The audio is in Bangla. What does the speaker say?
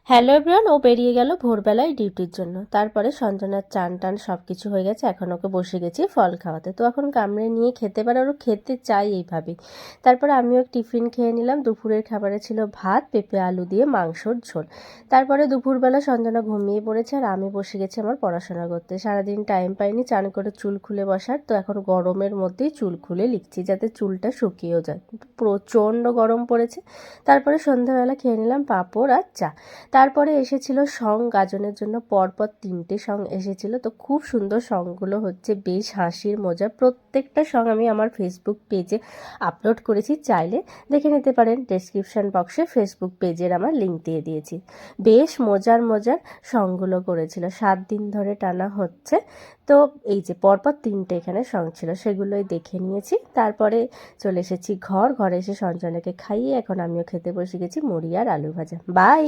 হ্যালো এভরিওয়ান, ও বেরিয়ে গেল ভোরবেলায় ডিউটির জন্য। তারপরে সঞ্জনার চান টান সব কিছু হয়ে গেছে, এখন ওকে বসে গেছি ফল খাওয়াতে। তো এখন কামড়ে নিয়ে খেতে পারে, ওর খেতে চাই এইভাবেই। তারপরে আমিও টিফিন খেয়ে নিলাম। দুপুরের খাবারে ছিল ভাত, পেঁপে আলু দিয়ে মাংসর ঝোল। তারপরে দুপুরবেলা সঞ্জনা ঘুমিয়ে পড়েছে আর আমি বসে গেছি আমার পড়াশোনা করতে। সারাদিন টাইম পাইনি চান করে চুল খুলে বসার, তো এখন গরমের মধ্যেই চুল খুলে লিখছি যাতে চুলটা শুকিয়েও যায়। প্রচণ্ড গরম পড়েছে। তারপরে সন্ধ্যাবেলা খেয়ে নিলাম পাঁপড় আর চা। তারপরে এসেছিল সং গাজনের জন্য, পরপর 3টে সং এসেছিল। তো খুব সুন্দর সংগুলো হচ্ছে, বেশ হাসির মজা। প্রত্যেকটা সং আমি আমার ফেসবুক পেজে আপলোড করেছি, চাইলে দেখে নিতে পারেন। ডেসক্রিপশন বক্সে ফেসবুক পেজের আমার লিঙ্ক দিয়ে দিয়েছি। বেশ মজার মজার সংগুলো করেছিল, 7 দিন ধরে টানা হচ্ছে। তো এই যে পরপর 3টে এখানে সং ছিল, সেগুলোই দেখে নিয়েছি। তারপরে চলে এসেছি ঘরে এসে সঞ্জনাকে খাইয়ে এখন আমিও খেতে বসে গেছি মুড়ি আর আলু ভাজা। বাই।